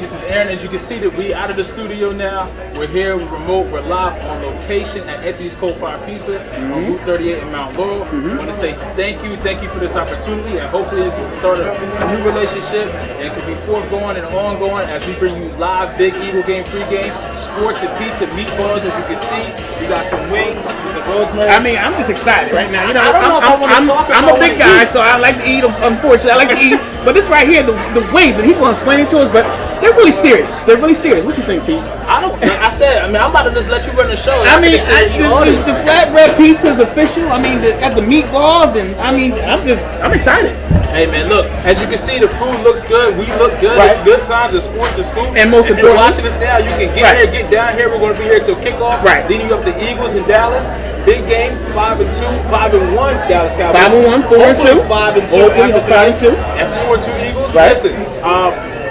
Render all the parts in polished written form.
This is Aaron. As you can see, that we out of the studio now. We're here, we're remote, we're live on location at Anthony's Coal-Fired Pizza on Route 38 in Mount Laurel. I want to say thank you for this opportunity, and hopefully this is the start of a new relationship and could be forthgoing and ongoing as we bring you live Big Eagle game pregame, sports and pizza, meatballs. As you can see, we got some wings with the rosemary. I mean, I'm just excited right now. You know, I don't know if I want to talk. I'm a big guy, so I like to eat. Unfortunately, I like to eat. But this right here, the wings, and he's going to explain it to us. But they're really serious. They're really serious. What do you think, Pete? Like I said, I'm about to just let you run the show. I mean, the flatbread pizza is official. I mean, got the meatballs, and I mean, I'm excited. Hey man, look, as you can see, the food looks good. We look good. Right. It's good times. The sports is food. And most if you're importantly, watching us now, you can get here, get down here. We're going to be here till kickoff. Right. Leading you up to Eagles in Dallas. Big game, 5-2, 5-1 Dallas Cowboys. 5-1, 4-2. 5-2. 5-2. And 4-2 Eagles. Right. Listen,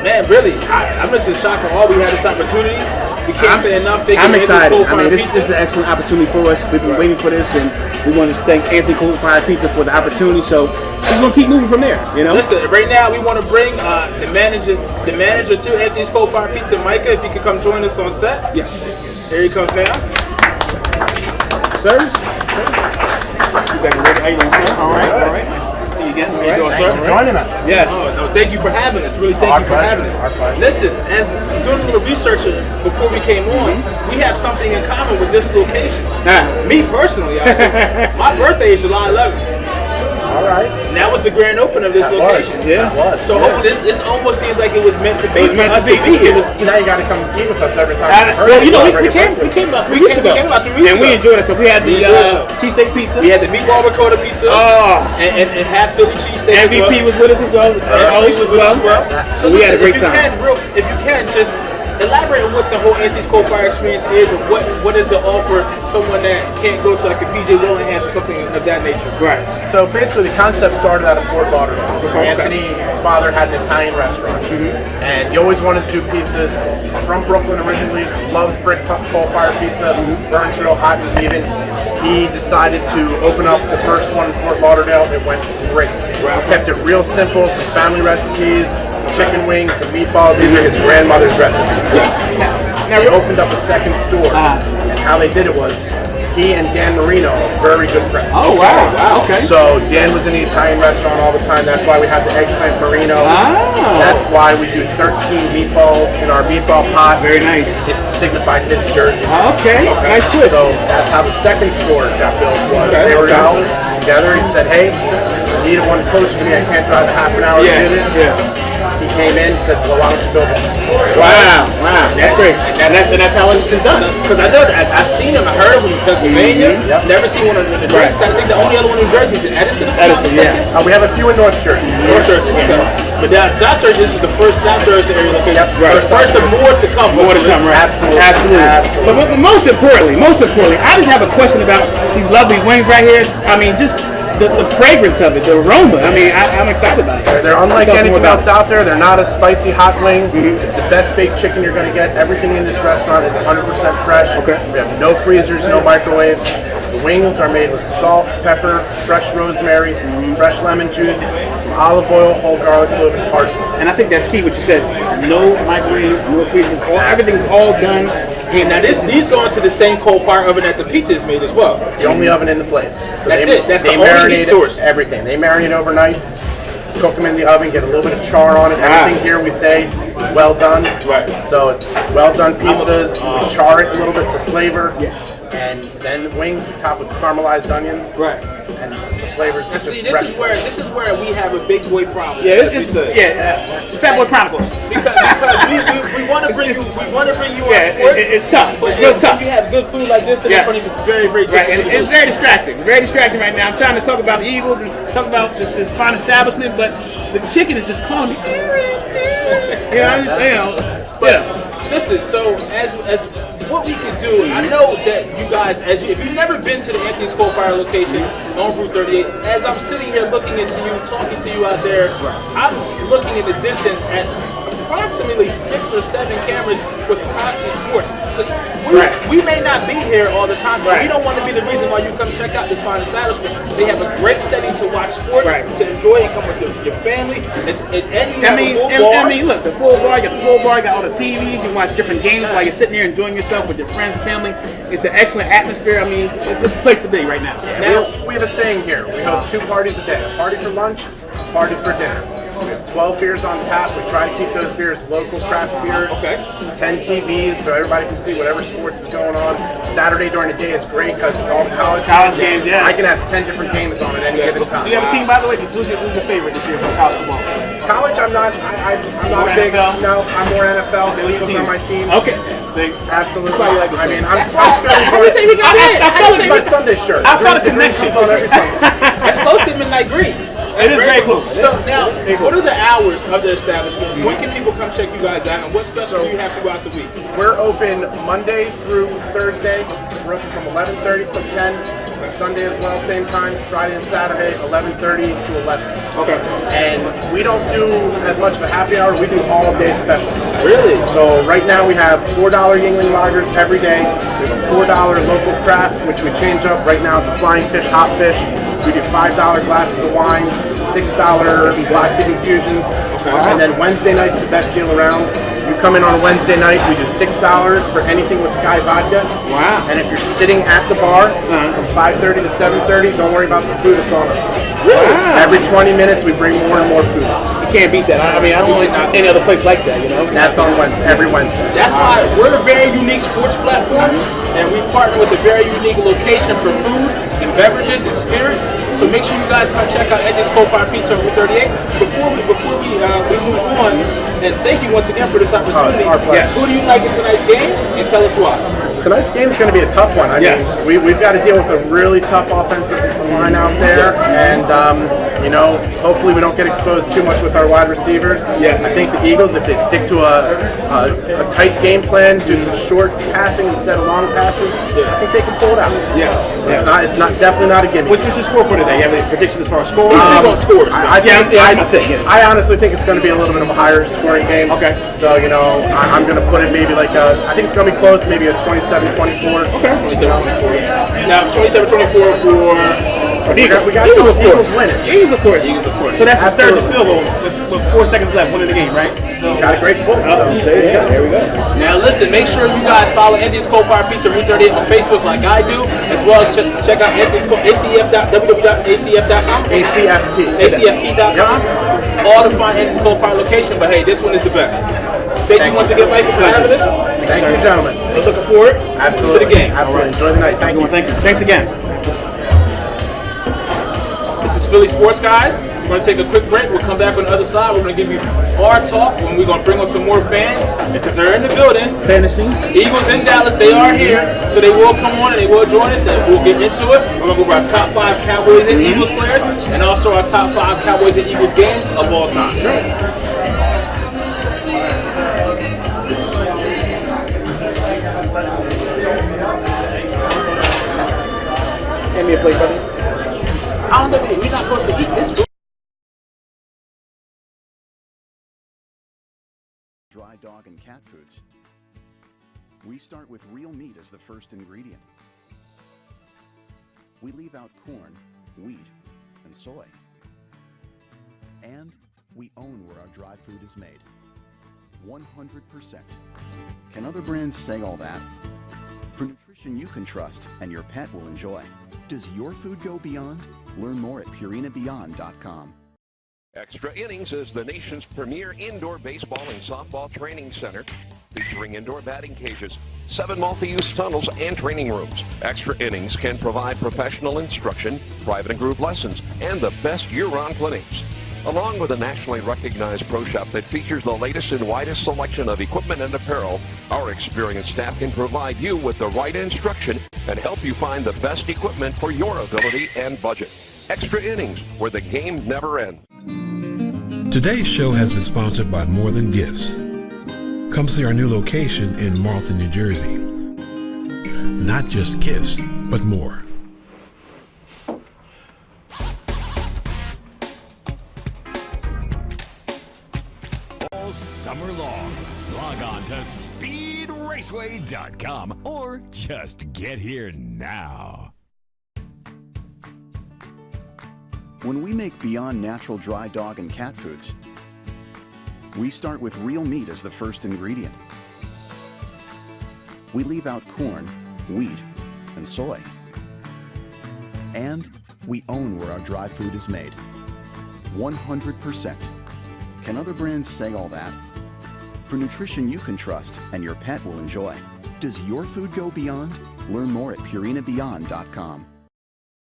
man, really, I'm just in shock from all we had this opportunity. We can't say enough. I'm excited. I mean, this is an excellent opportunity for us. We've been waiting for this, and we want to thank Anthony Coal-Fired Pizza for the opportunity. So we're gonna keep moving from there. You know. Listen, right now we want to bring the manager to Anthony's Coal-Fired Pizza, Micah. If you could come join us on set. Yes. Here he comes now. Sir. You guys ready? How you doing, sir? All right. Nice to see you again. How you doing, sir? Thanks for joining us. Yes. No, thank you for having us. Really, thank you for having us. Our pleasure. Listen, as doing a little research before we came on, we have something in common with this location. Me personally, my birthday is July 11th. All right. And that was the grand opening of this location. Yeah. So hopefully this almost seems like it was meant to be. Now you got to come eat with us every time. Well, you know, we came about 3 weeks ago. And we enjoyed it. So we had the cheesesteak pizza. We had the meatball ricotta pizza. And half Philly cheesesteak. MVP was with us as well. MVP was with us as well. So we had a great time. If you can, just elaborate on what the whole Anthony's Coal-Fired experience is, and what does it offer someone that can't go to like a PJ Willingham or something of that nature. Right. So basically, the concept started out of Fort Lauderdale. Anthony's father had an Italian restaurant, and he always wanted to do pizzas. He's from Brooklyn originally, loves brick coal-fired pizza, burns real hot and even. He decided to open up the first one in Fort Lauderdale. It went great. Kept it real simple, some family recipes. Chicken wings, the meatballs, these are his grandmother's recipes. Now he opened up a second store, and how they did it was, he and Dan Marino are very good friends. Oh wow, okay. So Dan was in the Italian restaurant all the time, that's why we have the eggplant Marino. That's why we do 13 meatballs in our meatball pot. Very nice. It's to signify his jersey. Okay, nice twist. So that's how the second store got built was. They were out together, he said, hey, I need one close to me, I can't drive a half an hour to do this. He came in and said, well, why don't you build it? Wow, that's great. And that's how it's done. Because I know that I've seen him, I heard him in Pennsylvania. Never seen one in New Jersey. I think the only other one in New Jersey is in Edison. We have a few in North Jersey. But down South Jersey, this is the first South Jersey area location. First of more to come. More to come, right? Absolutely. But most importantly, I just have a question about these lovely wings right here. I mean, just the fragrance of it, the aroma. I mean, I'm excited about it. They're unlike anything else out there. They're not a spicy hot wing. It's the best baked chicken you're going to get. Everything in this restaurant is 100% fresh. Okay. We have no freezers, no microwaves. The wings are made with salt, pepper, fresh rosemary, fresh lemon juice, some olive oil, whole garlic clove, and parsley. And I think that's key. What you said. No microwaves, no freezers. Everything's all done. Hey, now these go into the same coal-fired oven that the pizza is made as well. It's the only oven in the place. So that's it. That's the only heat source. Everything. They marinate overnight. Cook them in the oven. Get a little bit of char on it. Everything here we say is well done. Right. So it's well done pizzas. We char it a little bit for flavor. And then wings we top with caramelized onions. Right. And the flavors. Now see, this is where we have a big boy problem. Fat Boy Chronicles. Because we want to bring you on sports. It's tough. But It's real tough. you have good food like this in front of you, it's very, very difficult. Right, and it's very distracting. It's very distracting right now. I'm trying to talk about the Eagles and talk about this fine establishment, but the chicken is just calling me. Listen, so as what we can do, I know that you guys, if you've never been to the Anthony's Coal-Fired location on Route 38, as I'm sitting here looking into you, talking to you out there, I'm looking in the distance at approximately 6 or 7 cameras with Cosby Sports. So Right. we may not be here all the time, but Right. we don't want to be the reason why you come check out this fine establishment. They have a great setting to watch sports, Right. to enjoy and come with your family. And you have a full bar. I mean, look, the full bar, you got the full bar, you got all the TVs, you can watch different games while you're sitting there enjoying yourself with your friends and family. It's an excellent atmosphere. I mean, it's the place to be right now. Now, we have a saying here. We host 2 parties a day. A party for lunch, a party for dinner. We have 12 beers on tap. We try to keep those beers local craft beers. Okay. 10 TVs so everybody can see whatever sports is going on. Saturday during the day is great because with all the college games, yes. I can have 10 different games on at any given time. Do you have a team, by the way? Who's your favorite this year for college football? College, I'm not a big. NFL? No, I'm more NFL. The Eagles on my team. Okay. See? Absolutely. That's why you like this I mean, game. I'm Everything we got in. I felt It's my Sunday shirt. I felt a The green connection. comes on every Sunday. That's close to midnight green. It is very close. So now, what are the hours of the establishment? When can people come check you guys out, and what special do you have throughout the week? We're open Monday through Thursday. We're open from 11:30 till 10. Sunday as well, same time. Friday and Saturday, 11:30 to 11. Okay. And we don't do as much of a happy hour. We do all day specials. Really? So right now we have $4 Yingling lagers every day. We have a $4 local craft, which we change up. Right now it's a flying fish, hot fish. We do $5 glasses of wine, $6 vodka infusions. And then Wednesday night's the best deal around. You come in on a Wednesday night, we do $6 for anything with Sky Vodka. Wow. And if you're sitting at the bar from 5:30 to 7:30, don't worry about the food, it's on us. Wow. Every 20 minutes we bring more and more food. You can't beat that. I mean, I don't know any other place like that, you know? That's on Wednesday, every Wednesday. That's why we're a very unique sports platform, and we partner with a very unique location for food and beverages and spirits. So make sure you guys come check out Edge's Coal-Fired Pizza on Route 38. Before we move on, and thank you once again for this opportunity. it's our pleasure. Who do you like in tonight's game, and tell us why. Tonight's game is going to be a tough one. I mean, we've got to deal with a really tough offensive line out there, and you know, hopefully we don't get exposed too much with our wide receivers. Yes. I think the Eagles, if they stick to a tight game plan, do some short passing instead of long passes, I think they can pull it out. Yeah. It's not definitely not a gimme. What's your score for today? You have any predictions as far as scores? Scores. I honestly think it's going to be a little bit of a higher scoring game. Okay. So, you know, I'm going to put it maybe like I think it's going to be close, maybe a 27-24. Okay. 27-24. Now, 27-24 for Eagles. We got Eagles, of Eagles course. winning. Eagles, of course. Eagles, of course. So that's his third Absolutely. field goal with 4 seconds left, winning the game, right? He's got a great foot. So There we go. Now listen, make sure you guys follow Anthony's Coal-Fired Pizza Route 38 on Facebook like I do, as well as check out Anthony's www.acf.com. acfp.com. All to find Anthony's Coal-Fired location, but hey, this one is the best. Thank you once again, Mike, for having us. Thank you, gentlemen. We're looking forward Absolutely. to the game. Absolutely. Enjoy the night. Thank you. Thank you. Thanks again. This is Philly Sports, guys. We're going to take a quick break. We'll come back on the other side. We're going to give you our talk when we're going to bring on some more fans because they're in the building. Fantasy. Eagles in Dallas, they are here, so they will come on and they will join us, and we'll get into it. We're going to go over our top 5 Cowboys and Eagles players, and also our top 5 Cowboys and Eagles games of all time. Hand me a plate, buddy. I don't know, we're not supposed to eat this food. Dry dog and cat foods. We start with real meat as the first ingredient. We leave out corn, wheat, and soy. And we own where our dry food is made. 100%. Can other brands say all that? For nutrition you can trust and your pet will enjoy. Does your food go beyond? Learn more at purinabeyond.com. Extra Innings is the nation's premier indoor baseball and softball training center, featuring indoor batting cages, 7 multi-use tunnels, and training rooms. Extra Innings can provide professional instruction, private and group lessons, and the best year-round clinics. Along with a nationally recognized pro shop that features the latest and widest selection of equipment and apparel, our experienced staff can provide you with the right instruction and help you find the best equipment for your ability and budget. Extra Innings, where the game never ends. Today's show has been sponsored by More Than Gifts. Come see our new location in Marlton, New Jersey. Not just gifts, but more. All summer long. log on to speedraceway.com or just get here now. When we make Beyond Natural dry dog and cat foods, we start with real meat as the first ingredient. We leave out corn, wheat, and soy. And we own where our dry food is made. 100%. Can other brands say all that? For nutrition you can trust and your pet will enjoy. Does your food go beyond? Learn more at purinabeyond.com.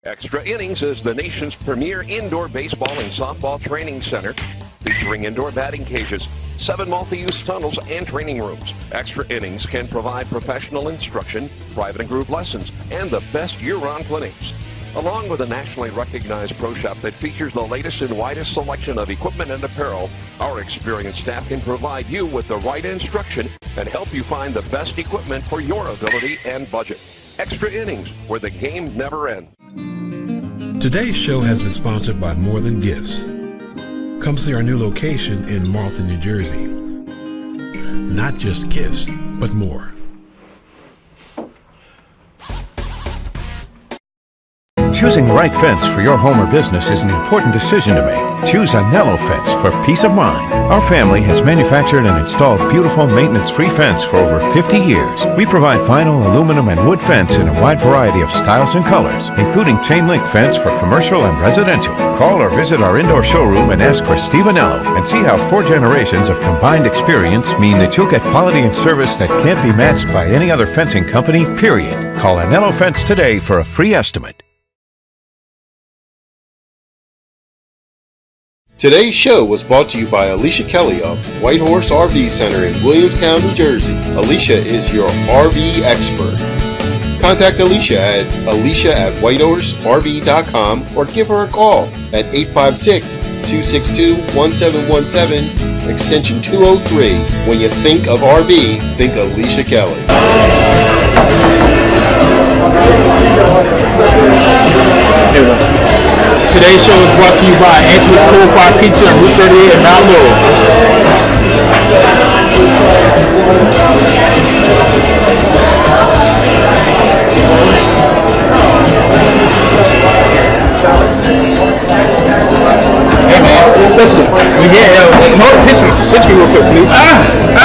Extra Innings is the nation's premier indoor baseball and softball training center, featuring indoor batting cages, 7 multi-use tunnels, and training rooms. Extra Innings can provide professional instruction, private and group lessons, and the best year-round clinics. Along with a nationally recognized pro shop that features the latest and widest selection of equipment and apparel, our experienced staff can provide you with the right instruction and help you find the best equipment for your ability and budget. Extra Innings, where the game never ends. Today's show has been sponsored by More Than Gifts. Come see our new location in Marlton, New Jersey. Not just gifts, but more. Choosing the right fence for your home or business is an important decision to make. Choose a Nello fence for peace of mind. Our family has manufactured and installed beautiful maintenance-free fence for over 50 years. We provide vinyl, aluminum, and wood fence in a wide variety of styles and colors, including chain-link fence for commercial and residential. Call or visit our indoor showroom and ask for Steve Anello and see how 4 generations of combined experience mean that you'll get quality and service that can't be matched by any other fencing company, period. Call Anello Fence today for a free estimate. Today's show was brought to you by Alicia Kelly of White Horse RV Center in Williamstown, New Jersey. Alicia is your RV expert. Contact Alicia at alicia@whitehorserv.com or give her a call at 856-262-1717, extension 203. When you think of RV, think Alicia Kelly. Today's show is brought to you by Anthony's Coal Fire Pizza on Route 38 in Mount Laurel. Hey man, listen, we here. Pitch me real quick, please.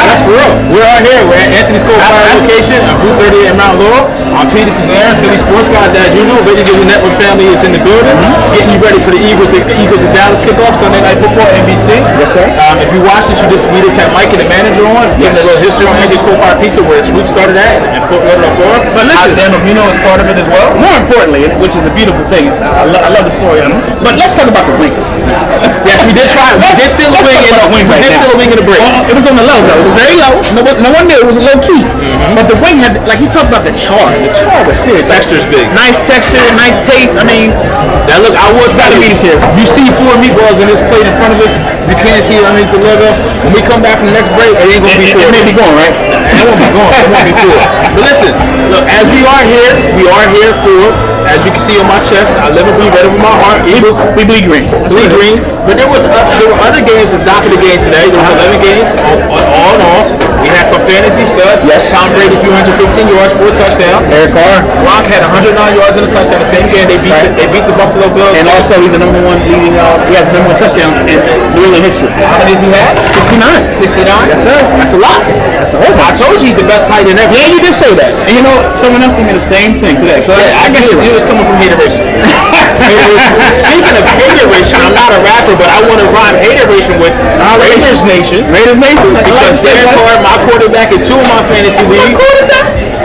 That's for real. We're out here. We're at Anthony's Coal Fire location on Route 38 in Mount Laurel. I'm Peterson's Aaron, Philly Sports Guys as usual. Ready to do the network family is in the building. Getting you ready for the Eagles of Dallas kickoff, Sunday Night Football, NBC. Yes, sir. If you watched it, we just had Mike and the manager on, getting a little history on Anthony's Coal Fire Pizza, where its roots started at, and Fort Lauderdale, Florida. But listen, Dan Omino is part of it as well. More importantly, which is a beautiful thing, I love the story of it. But let's talk about the wings. Yes, we did try it. We did steal a wing in the break. It was on the low though. It was very low. No one knew. It was low key. But the wing had, like he talked about the char. The char was serious. Texture's big. Nice texture, nice taste. I mean, now look, I will tell you here. You see 4 meatballs in this plate in front of us. You can't see it underneath the logo. When we come back from the next break, it ain't gonna be 4. It may be going, right? It won't be going. It won't be 4. But listen, look, as we are here for, as you can see on my chest, I live and breathe right over my heart. Eagles, we bleed green. Bleed green. But there were other games, the dock of the games today. There was 11 games, all in all. We had some fantasy studs. Yes. Tom Brady, 215 yards, 4 touchdowns. Eric Carr. Gronk had 109 yards in a touchdown. The same game they beat the Buffalo Bills. And also he's the number 1 leading. He has the number 1 touchdowns in New England history. How many does he have? 69. 69. Yes, sir. That's a lot. That's a whole lot. I told you he's the best tight end ever. Yeah, you did say that. And you know, someone else told me the same thing today. So yeah, I guess it was coming from hateration. Speaking of hateration, I'm not a rapper, but I want to rhyme hateration with Raiders Nation. Raiders Nation. Because Derek Carr, my quarterback in 2 of my fantasy leagues,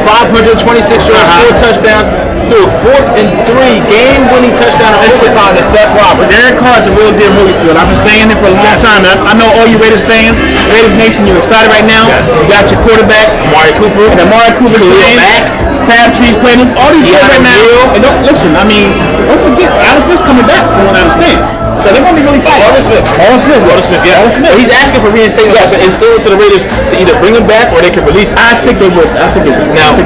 526 yards, 4 touchdowns, threw a 4th and 3 game-winning touchdown in overtime to Seth Roberts. Derek Carr is a real deal Holyfield. I've been saying it for a long time. I know all you Raiders fans, Raiders Nation, you're excited right now. Yes. You got your quarterback, Amari Cooper, and Amari Cooper back. Crabtree's playing all these guys right now. And don't listen. I mean, don't forget, Alex Smith's coming back from what I understand. So they're going to be really tight. Marlon Smith, yeah. He's asking for reinstatement, but it's still to the Raiders to either bring him back or they can release him. I think they would. Now,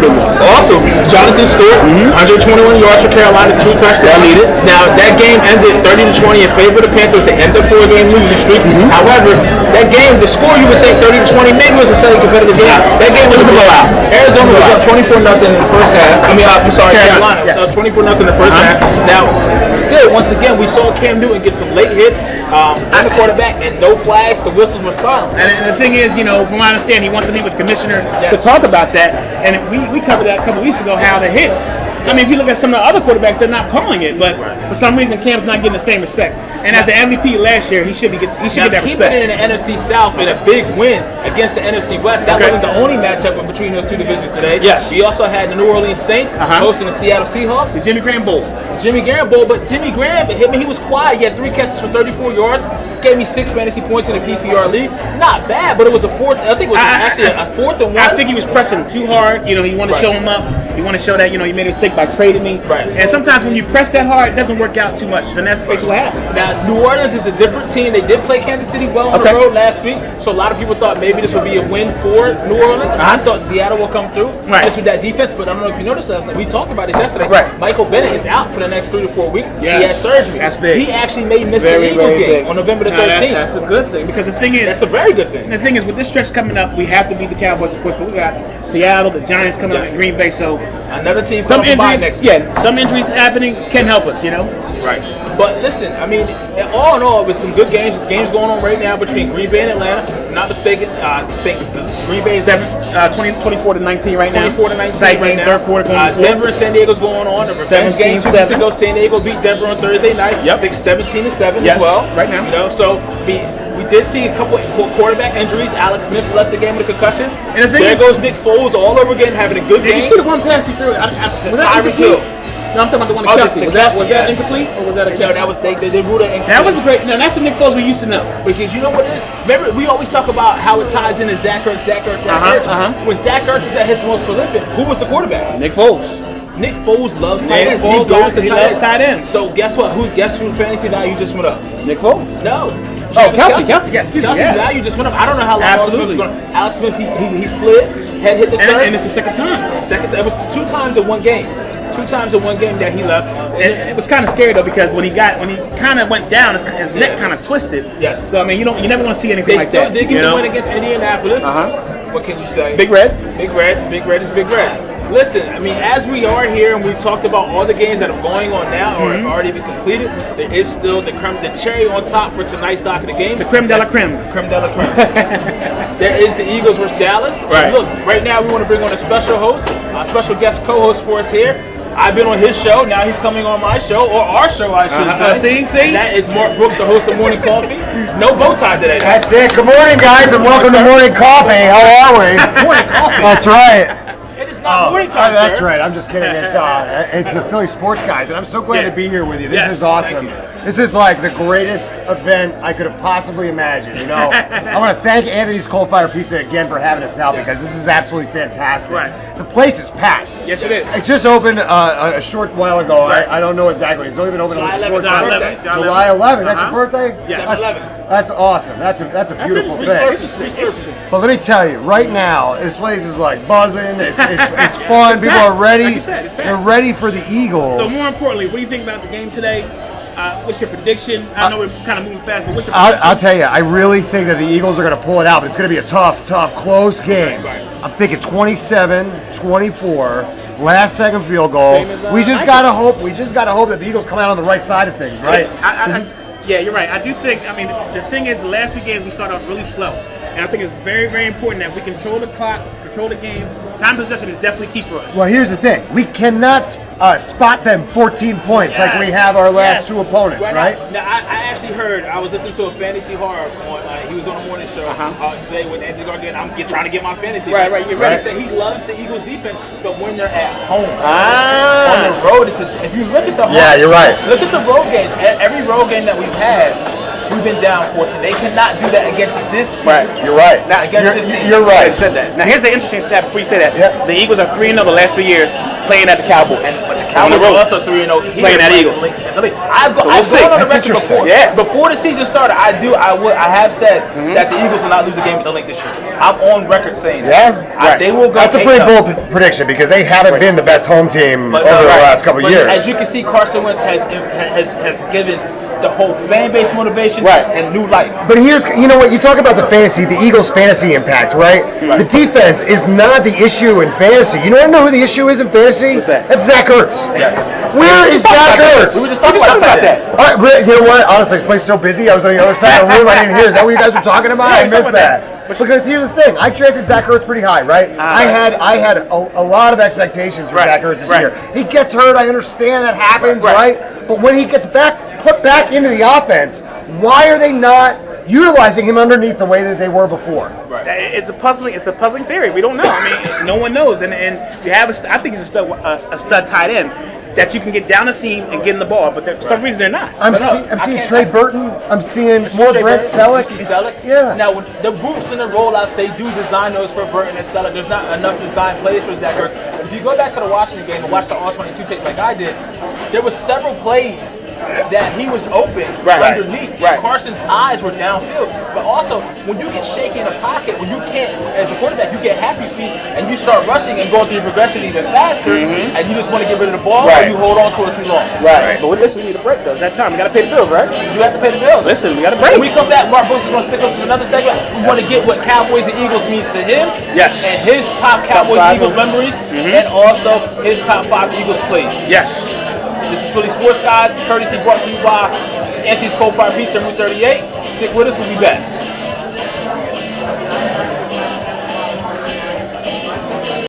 also, Jonathan Stewart, 121 yards for Carolina, 2 touchdowns. Needed. Now, that game ended 30-20 in favor of the Panthers. They ended a 4-game losing streak. However, that game, the score you would think 30-20 maybe was a slightly competitive game. That game was a blowout. Arizona was up 24-0 in the first half. I'm sorry, Carolina was up 24-0 in the first half. Now, still, once again, we saw Cam Newton get some late hits on the quarterback and no flags. The whistles were silent. And the thing is, from what I understand, he wants to meet with the commissioner to talk about that. And we covered that a couple weeks ago, how the hits. I mean, if you look at some of the other quarterbacks, they're not calling it, but for some reason, Cam's not getting the same respect. And as the MVP last year, he should get that respect. Keeping it in the NFC South in a big win against the NFC West. That wasn't the only matchup between those two divisions today. Yes. We also had the New Orleans Saints hosting the Seattle Seahawks. The Jimmy Graham Bowl. But Jimmy Graham, he was quiet. He had 3 catches for 34 yards. Gave me 6 fantasy points in the PPR league. Not bad, but it was a fourth. I think it was actually a 4th and 1. I think he was pressing too hard. He wanted to show him up. He wanted to show that he made a mistake by trading me. Right. And sometimes when you press that hard, it doesn't work out too much. And that's basically what happened. Now, New Orleans is a different team. They did play Kansas City well on the road last week, so a lot of people thought maybe this would be a win for New Orleans. I thought Seattle will come through just with that defense, but I don't know if you noticed last night. We talked about it yesterday. Right. Michael Bennett is out for the next 3 to 4 weeks. Yes. He had surgery. That's big. He actually may miss the Eagles game on November the 13th. That's a good thing because the thing is, that's a very good thing. The thing is, with this stretch coming up, we have to beat the Cowboys, of course, but we got Seattle, the Giants coming up, and Green Bay. So another team some injuries, next week. some injuries happening can help us, Right. But listen, I mean, all in all, with some good games. There's games going on right now between Green Bay and Atlanta. If I'm not mistaken, I think Green Bay is 24-19 right now. 24-19 Tight right game, now. third quarter going Denver and San Diego's going on. A revenge game 2 weeks ago. San Diego beat Denver on Thursday night. I think 17-7 as well. Right now. So we did see a couple quarterback injuries. Alex Smith left the game with a concussion. And there goes Nick Foles all over again, having a good game. You see the one pass he threw? Was that incomplete? No, I'm talking about the one to Kelsey. Was that incomplete, or was that a no? That was they ruled it incomplete. That was great. No, that's the Nick Foles we used to know. Because you know what it is? Remember, we always talk about how it ties into Zach Ertz. When Zach Ertz was at his most prolific, who was the quarterback? Nick Foles. Nick Foles loves tight ends. He loves tight ends. So guess what? Guess whose fantasy value just went up? Nick Foles. No. Kelsey. Yes, excuse me. Kelsey's value just went up. I don't know how long Alex Smith was going. Alex Smith, he slid, head hit the turf. And it's the second time. It was 2 times in one game. 2 times in one game that he left. And it was kind of scary though because when he kind of went down, his neck kind of twisted. Yes. So I mean, you never want to see anything like that. They still did get the win against Indianapolis. What can you say? Big Red. Big Red is Big Red. Listen, I mean, as we are here and we've talked about all the games that are going on now or have already been completed, there is still the cherry on top for tonight's dock of the game. The creme de la creme. Creme de la creme. There is the Eagles versus Dallas. Right. Look, right now we want to bring on a special host, a special guest co-host for us here. I've been on his show, now he's coming on my show, or our show, I should say. See? And that is Mark Brooks, the host of Morning Coffee. No bow tie today. That's it. Good morning, guys, and welcome to Morning Coffee. How are we? Morning Coffee. That's right. It is not morning time, That's sir. right. I'm just kidding. It's the Philly Sports Guys, and I'm so glad to be here with you. This is awesome. This is like the greatest event I could have possibly imagined. I want to thank Anthony's Coal Fire Pizza again for having us out because this is absolutely fantastic. Right. The place is packed. Yes, it is. It just opened a short while ago. I don't know exactly. It's only been open a short time. July 11th. That's your birthday? Yes. That's awesome. That's a beautiful thing. But let me tell you, right now, this place is like buzzing. It's fun. People are ready. They're ready for the Eagles. So more importantly, what do you think about the game today? What's your prediction? I know we're kind of moving fast, but what's your prediction? I'll tell you, I really think that the Eagles are going to pull it out, but it's going to be a tough, close game. Right. I'm thinking 27-24, last second field goal. We just got to hope that the Eagles come out on the right side of things, right? Yeah, you're right. I do think, the thing is, the last 3 games we started off really slow. And I think it's very, very important that we control the clock, control the game. Time possession is definitely key for us. Well, here's the thing. We cannot spot them 14 points like we have our last 2 opponents, right? Now, I actually heard, I was listening to a Fantasy Horror he was on a morning show today with Anthony Gargan. I'm trying to get my fantasy. Right, you're right. He said he loves the Eagles defense, but when they're at home. On the road, if you look at the you're right. Look at the road games. Every road game that we've had, we've been down 14. They cannot do that against this team. Right, you're right. Not against this team. You're right. Said that. Now here's the interesting stat before you say that. The Eagles are 3-0 the last 3 years playing at the Cowboys. But the On the road. Also 3-0. Playing at Eagles. I've gone on the record before. Yeah. Before the season started, I have said that the Eagles will not lose a game at the Link this year. I'm on record saying that. Yeah, They will go. That's a pretty bold prediction because they haven't been the best home team over the last couple of years. As you can see, Carson Wentz has given the whole fan base motivation and new life. But here's, you know what, you talk about the fantasy, the Eagles' fantasy impact, right? The defense is not the issue in fantasy. You want to know who the issue is in fantasy? What's that? That's Zach Ertz. Yes. Where is Zach Ertz? We were just talking about that. All right, you know what? Honestly, this place is so busy. I was on the other side of the room. I didn't hear. Is that what you guys were talking about? I missed that. Because here's the thing, I drafted Zach Ertz pretty high, right? I had a lot of expectations for Zach Ertz this year. He gets hurt, I understand that happens, right? But when he gets put back into the offense, why are they not utilizing him underneath the way that they were before? It's a puzzling theory. We don't know. I mean, no one knows. And you have I think it's a stud tight end that you can get down the seam and get in the ball, but for some reason they're not. I'm seeing Trey Burton. I'm seeing more Brent Selleck. Yeah. Now, with the routes and the rollouts, they do design those for Burton and Selleck. There's not enough design plays for Zach Ertz. But if you go back to the Washington game and watch the all-22 tape like I did, there were several plays that he was open underneath. Right. Carson's eyes were downfield. But also, when you get shaky in the pocket, when you can't, as a quarterback, you get happy feet and you start rushing and going through your progression even faster, and you just want to get rid of the ball or you hold on to it too long. Right. But with this, we need a break, though. It's that time. We got to pay the bills, right? You have to pay the bills. Listen, we got to break. When we come back, Mark Bush is going to stick up to another segment. We want to get what Cowboys and Eagles means to him. Yes. And his top Cowboys and Eagles memories, and also his top 5 Eagles plays. Yes. This is Philly Sports Guys, courtesy brought to you by Anthony's Cold Fire Pizza, Route 38. Stick with us, we'll be back.